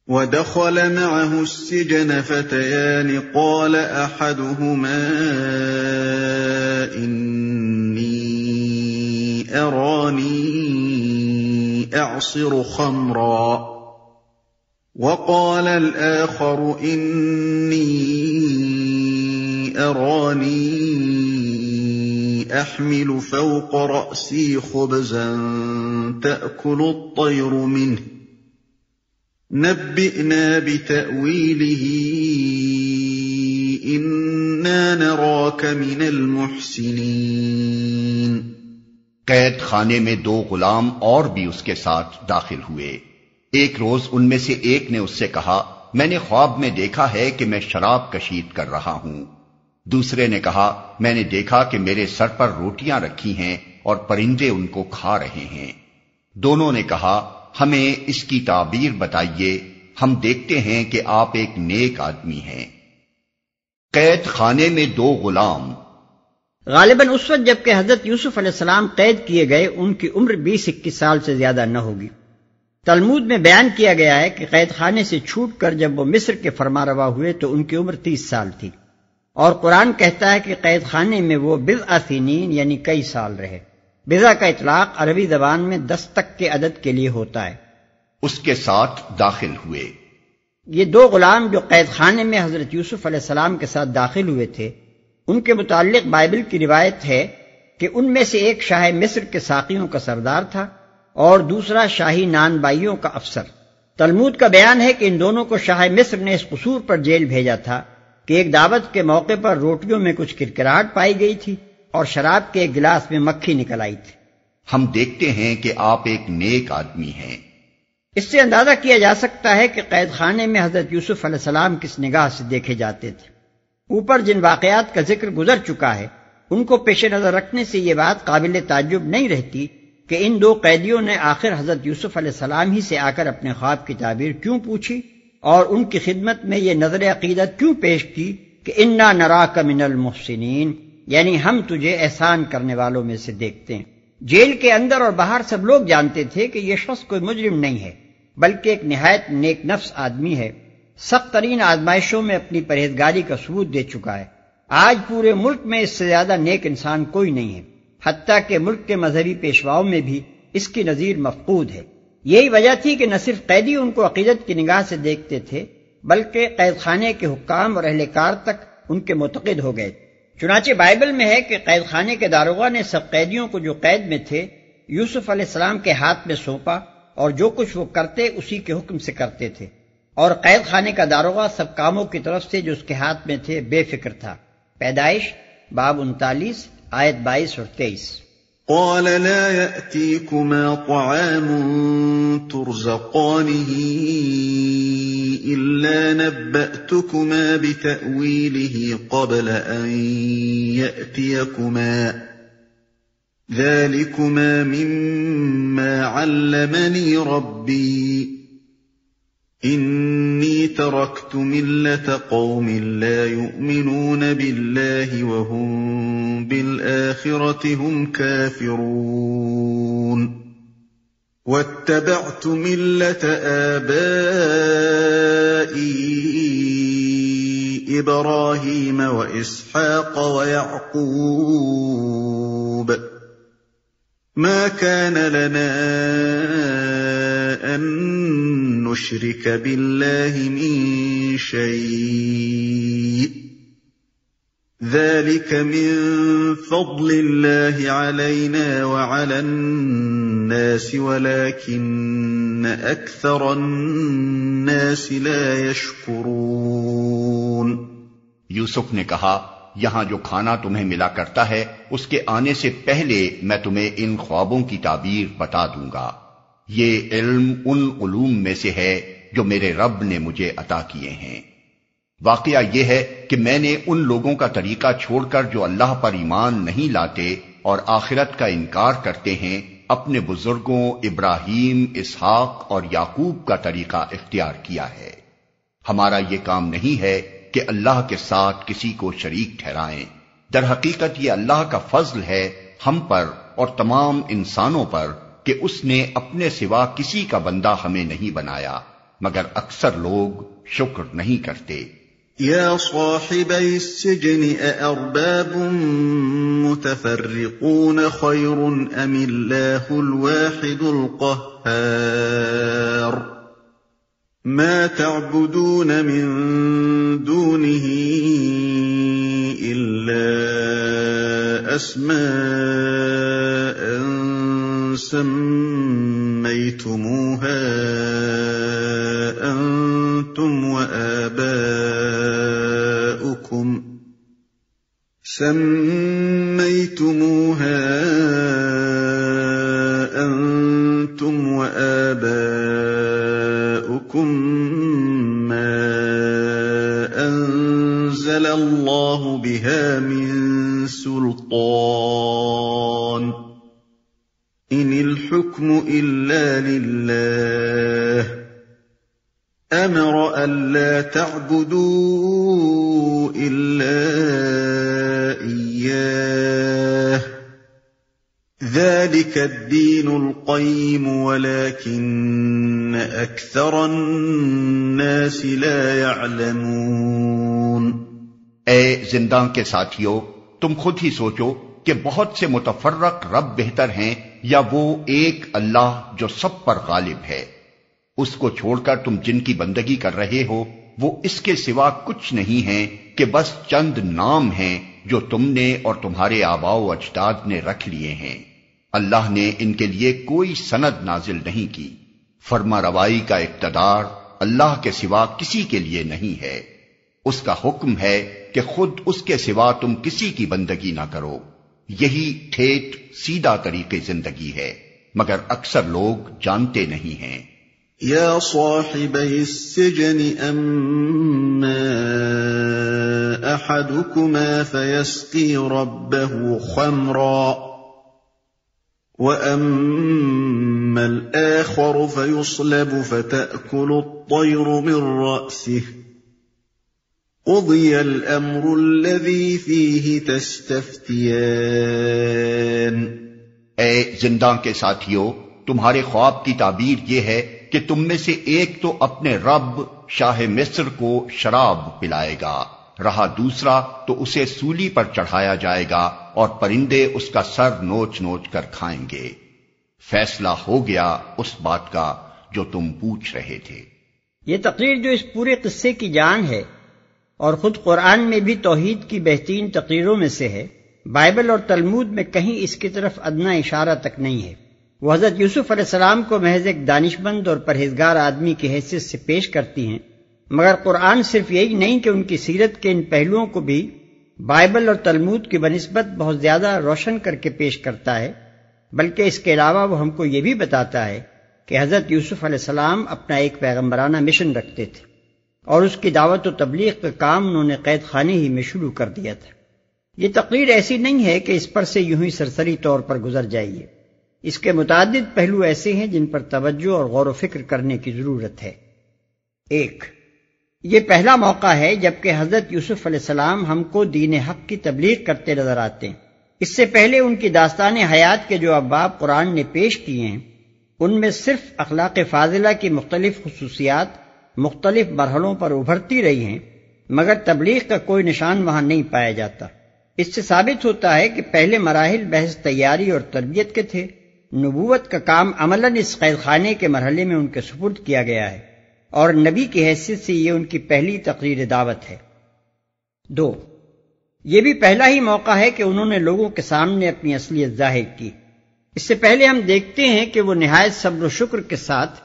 ودخل معه السجن فتيان قال أحدهما إني أراني أعصر خمرا وقال الآخر إني أراني أحمل فوق رأسي خبزا تأكل الطير منه نبئنا بتأويله إنا نراك من المحسنين۔ قید خانے میں 2 غلام اور بھی اس کے ساتھ داخل ہوئے۔ ایک روز ان میں سے ایک نے اس سے کہا، میں نے خواب میں دیکھا ہے کہ میں شراب کشید کر رہا ہوں۔ دوسرے نے کہا، میں نے دیکھا کہ میرے سر پر روٹیاں رکھی ہیں اور پرندے ان کو کھا رہے ہیں۔ دونوں نے کہا، ہمیں اس کی تعبیر بتائیے، ہم دیکھتے ہیں کہ آپ ایک نیک آدمی ہیں۔ قید خانے میں 2 غلام۔ غالباً اس وقت جبکہ حضرت یوسف علیہ السلام قید کیے گئے ان کی عمر 20-21 سال سے زیادہ نہ ہوگی۔ تلمود میں بیان کیا گیا ہے کہ قید خانے سے چھوٹ کر جب وہ مصر کے فرمانروا ہوئے تو ان کی عمر 30 سال تھی، اور قرآن کہتا ہے کہ قید خانے میں وہ بضع سنین یعنی کئی سال رہے۔ بضع کا اطلاق عربی زبان میں 10 تک کے عدد کے لیے ہوتا ہے۔ اس کے ساتھ داخل ہوئے۔ یہ 2 غلام جو قید خانے میں حضرت یوسف علیہ السلام کے ساتھ داخل ہوئے تھے، ان کے متعلق بائبل کی روایت ہے کہ ان میں سے ایک شاہ مصر کے ساقیوں کا سردار تھا اور دوسرا شاہی نان بائیوں کا افسر۔ تلمود کا بیان ہے کہ ان دونوں کو شاہ مصر نے اس قصور پر جیل بھیجا تھا کہ ایک دعوت کے موقع پر روٹیوں میں کچھ کرکراہٹ پائی گئی تھی اور شراب کے ایک گلاس میں مکھی نکل آئی تھی۔ ہم دیکھتے ہیں کہ آپ ایک نیک آدمی ہیں۔ اس سے اندازہ کیا جا سکتا ہے کہ قید خانے میں حضرت یوسف علیہ السلام کس نگاہ سے دیکھے جاتے تھے۔ اوپر جن واقعات کا ذکر گزر چکا ہے ان کو پیش نظر رکھنے سے یہ بات قابل تعجب نہیں رہتی کہ ان 2 قیدیوں نے آخر حضرت یوسف علیہ السلام ہی سے آ کر اپنے خواب کی تعبیر کیوں پوچھی اور ان کی خدمت میں یہ نظر عقیدت کیوں پیش کی کہ انا نراک من المحسنین، یعنی ہم تجھے احسان کرنے والوں میں سے دیکھتے ہیں۔ جیل کے اندر اور باہر سب لوگ جانتے تھے کہ یہ شخص کوئی مجرم نہیں ہے بلکہ ایک نہایت نیک نفس آدمی ہے، سخت ترین آزمائشوں میں اپنی پرہیزگاری کا ثبوت دے چکا ہے۔ آج پورے ملک میں اس سے زیادہ نیک انسان کوئی نہیں ہے، حتیٰ کہ ملک کے مذہبی پیشواؤں میں بھی اس کی نظیر مفقود ہے۔ یہی وجہ تھی کہ نہ صرف قیدی ان کو عقیدت کی نگاہ سے دیکھتے تھے بلکہ قید خانے کے حکام اور اہلکار تک ان کے معتقد ہو گئے۔ چنانچہ بائبل میں ہے کہ قید خانے کے داروغہ نے سب قیدیوں کو جو قید میں تھے یوسف علیہ السلام کے ہاتھ میں سونپا اور جو کچھ وہ کرتے اسی کے حکم سے کرتے تھے، اور قید خانے کا داروغہ سب کاموں کی طرف سے جو اس کے ہاتھ میں تھے بے فکر تھا۔ پیدائش باب 39 آیت 22 اور 23۔ قال لا يأتيكما طعام ترزقانه إلا نبأتكما بتأويله قبل أن يأتيكما ذلكما مما علمني ربي إني تركت ملة قوم لا يؤمنون بالله وهم بالآخرة هم كافرون واتبعت ملة آبائي إبراهيم وإسحاق ويعقوب ما كان لنا أن نشرك بالله من شيء ذلك من فضل الله علينا وعلى الناس ولكن أكثر الناس لا يشكرون۔ یوسف نے کہا، یہاں جو کھانا تمہیں ملا کرتا ہے اس کے آنے سے پہلے میں تمہیں ان خوابوں کی تعبیر بتا دوں گا۔ یہ علم ان علوم میں سے ہے جو میرے رب نے مجھے عطا کیے ہیں۔ واقعہ یہ ہے کہ میں نے ان لوگوں کا طریقہ چھوڑ کر جو اللہ پر ایمان نہیں لاتے اور آخرت کا انکار کرتے ہیں، اپنے بزرگوں ابراہیم، اسحاق اور یعقوب کا طریقہ اختیار کیا ہے۔ ہمارا یہ کام نہیں ہے کہ اللہ کے ساتھ کسی کو شریک ٹھہرائیں۔ در حقیقت یہ اللہ کا فضل ہے ہم پر اور تمام انسانوں پر کہ اس نے اپنے سوا کسی کا بندہ ہمیں نہیں بنایا، مگر اکثر لوگ شکر نہیں کرتے۔ يا صاحبي السجن أأرباب متفرقون خير أم الله الواحد القهار ما تعبدون من دونه إلا أسماء سميتموها أنتم وآباؤكم ما أنزل الله بها من سلطان إن الحكم إلا لله أمر ألا تعبدوا إلا إياه ذلك الدين القيم ولكن أكثر الناس لا يعلمون۔ اے زنداں کے ساتھیو، تم خود ہی سوچو کہ بہت سے متفرق رب بہتر ہیں یا وہ ایک اللہ جو سب پر غالب ہے؟ اس کو چھوڑ کر تم جن کی بندگی کر رہے ہو وہ اس کے سوا کچھ نہیں ہیں کہ بس چند نام ہیں جو تم نے اور تمہارے آباء و اجداد نے رکھ لیے ہیں۔ اللہ نے ان کے لیے کوئی سند نازل نہیں کی۔ فرما روائی کا اقتدار اللہ کے سوا کسی کے لیے نہیں ہے۔ اس کا حکم ہے کہ خود اس کے سوا تم کسی کی بندگی نہ کرو۔ یہی ٹھیٹ سیدھا طریقے زندگی ہے، مگر اکثر لوگ جانتے نہیں ہیں۔ یا صاحبی السجن اما احدكما فيسقي ربه خمرا واما الاخر فيصلب فتأكل الطير من رأسه قضي الامر الذي فيه تستفتيان۔ اے زنداں کے ساتھیو، تمہارے خواب کی تعبیر یہ ہے کہ تم میں سے ایک تو اپنے رب شاہ مصر کو شراب پلائے گا، رہا دوسرا تو اسے سولی پر چڑھایا جائے گا اور پرندے اس کا سر نوچ نوچ کر کھائیں گے۔ فیصلہ ہو گیا اس بات کا جو تم پوچھ رہے تھے۔ یہ تقریر جو اس پورے قصے کی جان ہے اور خود قرآن میں بھی توحید کی بہترین تقریروں میں سے ہے، بائبل اور تلمود میں کہیں اس کی طرف ادنا اشارہ تک نہیں ہے۔ وہ حضرت یوسف علیہ السلام کو محض ایک دانشمند اور پرہیزگار آدمی کی حیثیت سے پیش کرتی ہیں، مگر قرآن صرف یہی نہیں کہ ان کی سیرت کے ان پہلوؤں کو بھی بائبل اور تلمود کی بنسبت بہت زیادہ روشن کر کے پیش کرتا ہے، بلکہ اس کے علاوہ وہ ہم کو یہ بھی بتاتا ہے کہ حضرت یوسف علیہ السلام اپنا ایک پیغمبرانہ مشن رکھتے تھے اور اس کی دعوت و تبلیغ کا کام انہوں نے قید خانے ہی میں شروع کر دیا تھا۔ یہ تقریر ایسی نہیں ہے کہ اس پر سے یوں ہی سرسری طور پر گزر جائیے، اس کے متعدد پہلو ایسے ہیں جن پر توجہ اور غور و فکر کرنے کی ضرورت ہے۔ 1، یہ پہلا موقع ہے جبکہ حضرت یوسف علیہ السلام ہم کو دین حق کی تبلیغ کرتے نظر آتے ہیں۔ اس سے پہلے ان کی داستان حیات کے جو ابواب قرآن نے پیش کیے ہیں ان میں صرف اخلاق فاضلہ کی مختلف خصوصیات مختلف مرحلوں پر ابھرتی رہی ہیں، مگر تبلیغ کا کوئی نشان وہاں نہیں پایا جاتا۔ اس سے ثابت ہوتا ہے کہ پہلے مراحل بحث تیاری اور تربیت کے تھے، نبوت کا کام عملاً اس قید خانے کے مرحلے میں ان کے سپرد کیا گیا ہے اور نبی کی حیثیت سے یہ ان کی پہلی تقریر دعوت ہے۔ 2، یہ بھی پہلا ہی موقع ہے کہ انہوں نے لوگوں کے سامنے اپنی اصلیت ظاہر کی۔ اس سے پہلے ہم دیکھتے ہیں کہ وہ نہایت صبر و شکر کے ساتھ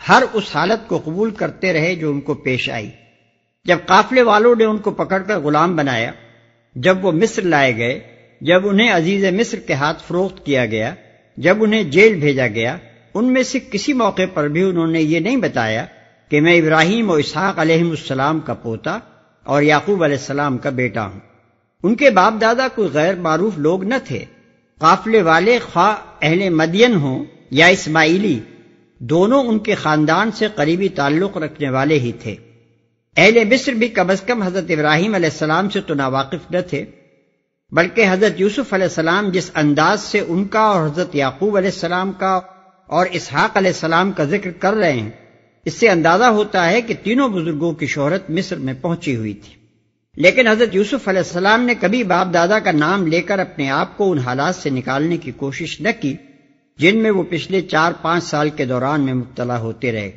ہر اس حالت کو قبول کرتے رہے جو ان کو پیش آئی۔ جب قافلے والوں نے ان کو پکڑ کر غلام بنایا، جب وہ مصر لائے گئے، جب انہیں عزیز مصر کے ہاتھ فروخت کیا گیا، جب انہیں جیل بھیجا گیا، ان میں سے کسی موقع پر بھی انہوں نے یہ نہیں بتایا کہ میں ابراہیم و اسحاق علیہ السلام کا پوتا اور یعقوب علیہ السلام کا بیٹا ہوں۔ ان کے باپ دادا کوئی غیر معروف لوگ نہ تھے۔ قافلے والے خواہ اہل مدین ہوں یا اسماعیلی، دونوں ان کے خاندان سے قریبی تعلق رکھنے والے ہی تھے۔ اہل مصر بھی کم از کم حضرت ابراہیم علیہ السلام سے تو ناواقف نہ تھے، بلکہ حضرت یوسف علیہ السلام جس انداز سے ان کا اور حضرت یعقوب علیہ السلام کا اور اسحاق علیہ السلام کا ذکر کر رہے ہیں، اس سے اندازہ ہوتا ہے کہ تینوں بزرگوں کی شہرت مصر میں پہنچی ہوئی تھی، لیکن حضرت یوسف علیہ السلام نے کبھی باپ دادا کا نام لے کر اپنے آپ کو ان حالات سے نکالنے کی کوشش نہ کی جن میں وہ پچھلے 4-5 سال کے دوران میں مبتلا ہوتے رہے۔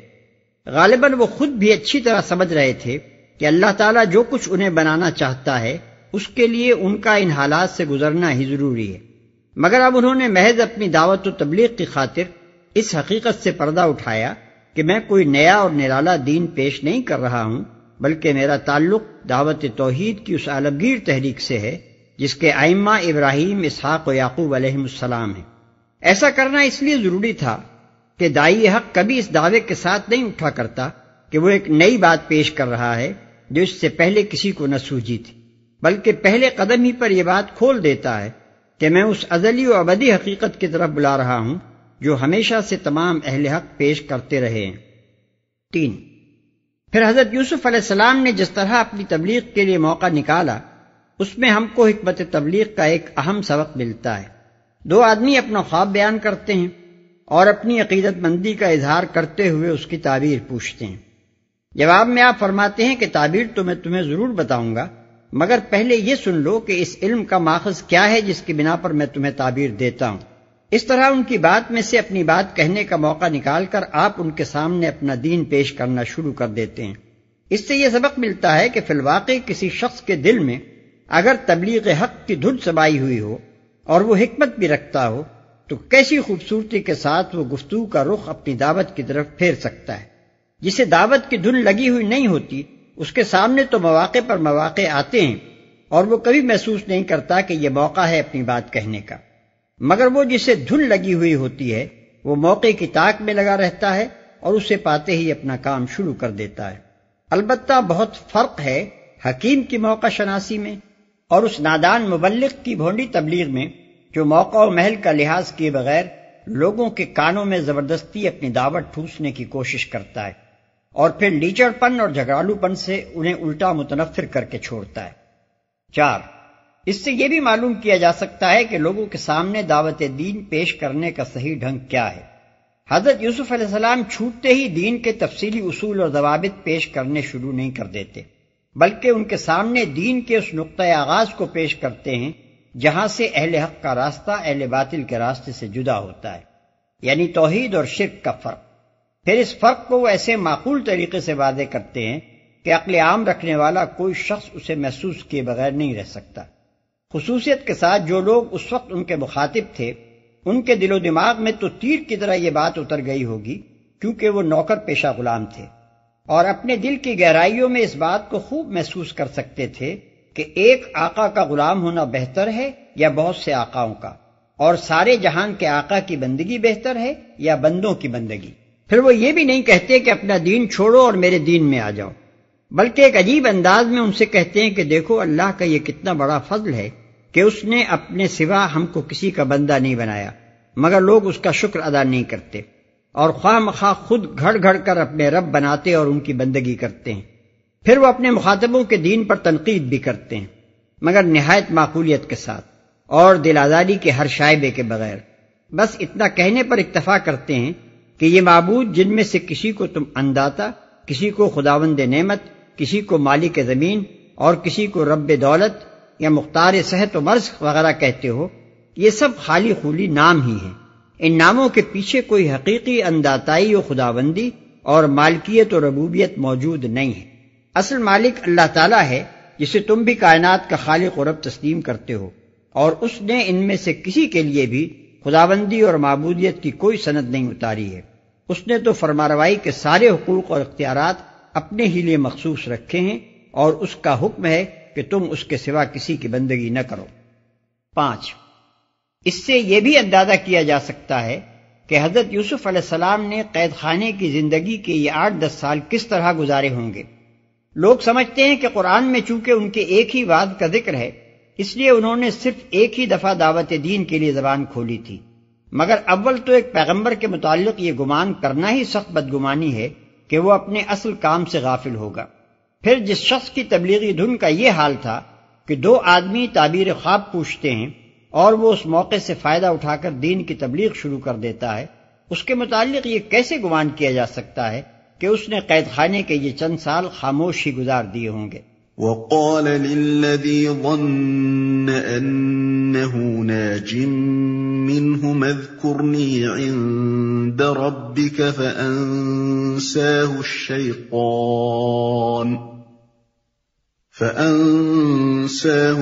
غالباً وہ خود بھی اچھی طرح سمجھ رہے تھے کہ اللہ تعالیٰ جو کچھ انہیں بنانا چاہتا ہے اس کے لیے ان کا ان حالات سے گزرنا ہی ضروری ہے، مگر اب انہوں نے محض اپنی دعوت و تبلیغ کی خاطر اس حقیقت سے پردہ اٹھایا کہ میں کوئی نیا اور نرالا دین پیش نہیں کر رہا ہوں، بلکہ میرا تعلق دعوت توحید کی اس عالمگیر تحریک سے ہے جس کے ائمہ ابراہیم، اسحاق و یعقوب علیہ السلام ہیں۔ ایسا کرنا اس لیے ضروری تھا کہ داعی حق کبھی اس دعوے کے ساتھ نہیں اٹھا کرتا کہ وہ ایک نئی بات پیش کر رہا ہے جو اس سے پہلے کسی کو نہ سوجی تھی، بلکہ پہلے قدم ہی پر یہ بات کھول دیتا ہے کہ میں اس ازلی و ابدی حقیقت کی طرف بلا رہا ہوں جو ہمیشہ سے تمام اہل حق پیش کرتے رہے ہیں۔ 3، پھر حضرت یوسف علیہ السلام نے جس طرح اپنی تبلیغ کے لیے موقع نکالا اس میں ہم کو حکمت تبلیغ کا ایک اہم سبق ملتا ہے۔ 2 آدمی اپنا خواب بیان کرتے ہیں اور اپنی عقیدت مندی کا اظہار کرتے ہوئے اس کی تعبیر پوچھتے ہیں۔ جواب میں آپ فرماتے ہیں کہ تعبیر تو میں تمہیں ضرور بتاؤں گا، مگر پہلے یہ سن لو کہ اس علم کا ماخذ کیا ہے جس کی بنا پر میں تمہیں تعبیر دیتا ہوں۔ اس طرح ان کی بات میں سے اپنی بات کہنے کا موقع نکال کر آپ ان کے سامنے اپنا دین پیش کرنا شروع کر دیتے ہیں۔ اس سے یہ سبق ملتا ہے کہ فی الواقع کسی شخص کے دل میں اگر تبلیغ حق کی دھن سمائی ہوئی ہو اور وہ حکمت بھی رکھتا ہو تو کیسی خوبصورتی کے ساتھ وہ گفتگو کا رخ اپنی دعوت کی طرف پھیر سکتا ہے۔ جسے دعوت کی دھن لگی ہوئی نہیں ہوتی اس کے سامنے تو مواقع پر مواقع آتے ہیں اور وہ کبھی محسوس نہیں کرتا کہ یہ موقع ہے اپنی بات کہنے کا، مگر وہ جسے دھن لگی ہوئی ہوتی ہے وہ موقع کی تاک میں لگا رہتا ہے اور اسے پاتے ہی اپنا کام شروع کر دیتا ہے۔ البتہ بہت فرق ہے حکیم کی موقع شناسی میں اور اس نادان مبلغ کی بھونڈی تبلیغ میں جو موقع و محل کا لحاظ کیے بغیر لوگوں کے کانوں میں زبردستی اپنی دعوت ٹھوسنے کی کوشش کرتا ہے اور پھر لیچڑ پن اور جھگڑالو پن سے انہیں الٹا متنفر کر کے چھوڑتا ہے۔ 4، اس سے یہ بھی معلوم کیا جا سکتا ہے کہ لوگوں کے سامنے دعوت دین پیش کرنے کا صحیح ڈھنگ کیا ہے۔ حضرت یوسف علیہ السلام چھوٹتے ہی دین کے تفصیلی اصول اور ضوابط پیش کرنے شروع نہیں کر دیتے، بلکہ ان کے سامنے دین کے اس نقطۂ آغاز کو پیش کرتے ہیں جہاں سے اہل حق کا راستہ اہل باطل کے راستے سے جدا ہوتا ہے، یعنی توحید اور شرک کا فرق۔ پھر اس فرق کو وہ ایسے معقول طریقے سے واضح کرتے ہیں کہ عقل عام رکھنے والا کوئی شخص اسے محسوس کیے بغیر نہیں رہ سکتا۔ خصوصیت کے ساتھ جو لوگ اس وقت ان کے مخاطب تھے ان کے دل و دماغ میں تو تیر کی طرح یہ بات اتر گئی ہوگی، کیونکہ وہ نوکر پیشہ غلام تھے اور اپنے دل کی گہرائیوں میں اس بات کو خوب محسوس کر سکتے تھے کہ ایک آقا کا غلام ہونا بہتر ہے یا بہت سے آقاؤں کا، اور سارے جہان کے آقا کی بندگی بہتر ہے یا بندوں کی بندگی۔ پھر وہ یہ بھی نہیں کہتے کہ اپنا دین چھوڑو اور میرے دین میں آ جاؤ، بلکہ ایک عجیب انداز میں ان سے کہتے ہیں کہ دیکھو اللہ کا یہ کتنا بڑا فضل ہے کہ اس نے اپنے سوا ہم کو کسی کا بندہ نہیں بنایا، مگر لوگ اس کا شکر ادا نہیں کرتے اور خواہ مخواہ خود گھڑ گھڑ کر اپنے رب بناتے اور ان کی بندگی کرتے ہیں۔ پھر وہ اپنے مخاطبوں کے دین پر تنقید بھی کرتے ہیں، مگر نہایت معقولیت کے ساتھ اور دل آزاری کے ہر شائبے کے بغیر۔ بس اتنا کہنے پر اکتفا کرتے ہیں کہ یہ معبود جن میں سے کسی کو تم انداتا، کسی کو خداوند نعمت، کسی کو مالک زمین اور کسی کو رب دولت یا مختار صحت و مرض وغیرہ کہتے ہو، یہ سب خالی خولی نام ہی ہیں۔ ان ناموں کے پیچھے کوئی حقیقی انداتائی و خداوندی اور مالکیت و ربوبیت موجود نہیں ہے۔ اصل مالک اللہ تعالیٰ ہے جسے تم بھی کائنات کا خالق و رب تسلیم کرتے ہو، اور اس نے ان میں سے کسی کے لیے بھی خداوندی اور معبودیت کی کوئی سند نہیں اتاری ہے۔ اس نے تو فرمانروائی کے سارے حقوق اور اختیارات اپنے ہی لیے مخصوص رکھے ہیں اور اس کا حکم ہے کہ تم اس کے سوا کسی کی بندگی نہ کرو۔ 5، اس سے یہ بھی اندازہ کیا جا سکتا ہے کہ حضرت یوسف علیہ السلام نے قید خانے کی زندگی کے یہ 8-10 سال کس طرح گزارے ہوں گے۔ لوگ سمجھتے ہیں کہ قرآن میں چونکہ ان کے ایک ہی وعد کا ذکر ہے اس لیے انہوں نے صرف ایک ہی دفعہ دعوت دین کے لیے زبان کھولی تھی، مگر اول تو ایک پیغمبر کے متعلق یہ گمان کرنا ہی سخت بدگمانی ہے کہ وہ اپنے اصل کام سے غافل ہوگا۔ پھر جس شخص کی تبلیغی دھن کا یہ حال تھا کہ 2 آدمی تعبیر خواب پوچھتے ہیں اور وہ اس موقع سے فائدہ اٹھا کر دین کی تبلیغ شروع کر دیتا ہے، اس کے متعلق یہ کیسے گمان کیا جا سکتا ہے کہ اس نے قید خانے کے یہ چند سال خاموش ہی گزار دیے ہوں گے۔ وقال للذي ظن أنه ناج منهما اذكرني عند ربك فأنساه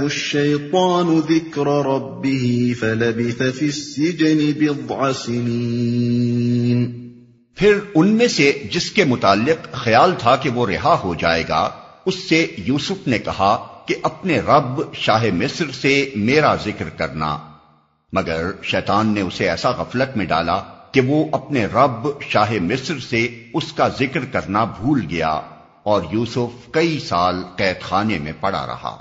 الشيطان ذكر ربه فلبث في السجن بضع سنين۔ پھر ان میں سے جس کے متعلق خیال تھا کہ وہ رہا ہو جائے گا، اس سے یوسف نے کہا کہ اپنے رب شاہ مصر سے میرا ذکر کرنا، مگر شیطان نے اسے ایسا غفلت میں ڈالا کہ وہ اپنے رب شاہ مصر سے اس کا ذکر کرنا بھول گیا، اور یوسف کئی سال قید خانے میں پڑا رہا۔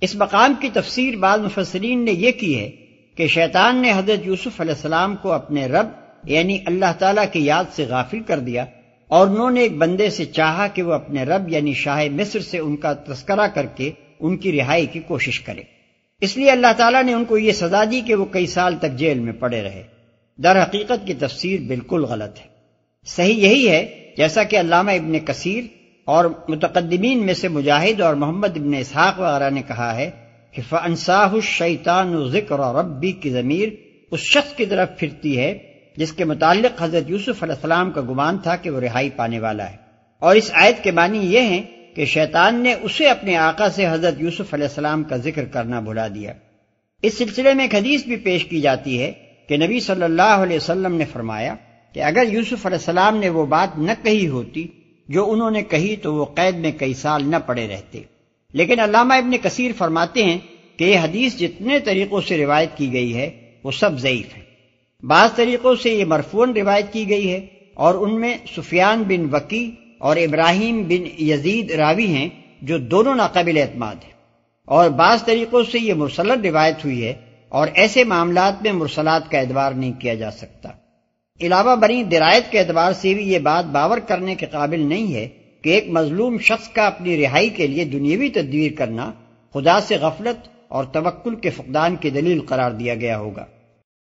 اس مقام کی تفسیر بعض مفسرین نے یہ کی ہے کہ شیطان نے حضرت یوسف علیہ السلام کو اپنے رب یعنی اللہ تعالیٰ کی یاد سے غافل کر دیا، اور انہوں نے ایک بندے سے چاہا کہ وہ اپنے رب یعنی شاہ مصر سے ان کا تذکرہ کر کے ان کی رہائی کی کوشش کرے۔ اس لیے اللہ تعالیٰ نے ان کو یہ سزا دی کہ وہ کئی سال تک جیل میں پڑے رہے۔ در حقیقت کی تفسیر بالکل غلط ہے۔ صحیح یہی ہے جیسا کہ علامہ ابن کثیر اور متقدمین میں سے مجاہد اور محمد ابن اسحاق وغیرہ نے کہا ہے کہ فَأَنْسَاهُ الشَّيْطَانُ ذِكْرَ رَبِّ کی ضمیر اس شخص کی طرف پھرتی ہے جس کے متعلق حضرت یوسف علیہ السلام کا گمان تھا کہ وہ رہائی پانے والا ہے، اور اس آیت کے معنی یہ ہیں کہ شیطان نے اسے اپنے آقا سے حضرت یوسف علیہ السلام کا ذکر کرنا بھلا دیا۔ اس سلسلے میں ایک حدیث بھی پیش کی جاتی ہے کہ نبی صلی اللہ علیہ وسلم نے فرمایا کہ اگر یوسف علیہ السلام نے وہ بات نہ کہی ہوتی جو انہوں نے کہی تو وہ قید میں کئی سال نہ پڑے رہتے۔ لیکن علامہ ابن کثیر فرماتے ہیں کہ یہ حدیث جتنے طریقوں سے روایت کی گئی ہے وہ سب ضعیف ہے۔ بعض طریقوں سے یہ مرفوعاً روایت کی گئی ہے، اور ان میں سفیان بن وکی اور ابراہیم بن یزید راوی ہیں جو دونوں ناقابل اعتماد ہیں، اور بعض طریقوں سے یہ مرسلن روایت ہوئی ہے، اور ایسے معاملات میں مرسلات کا اعتبار نہیں کیا جا سکتا۔ علاوہ بری درایت کے اعتبار سے بھی یہ بات باور کرنے کے قابل نہیں ہے کہ ایک مظلوم شخص کا اپنی رہائی کے لیے دنیاوی تدبیر کرنا خدا سے غفلت اور توکل کے فقدان کی دلیل قرار دیا گیا ہوگا۔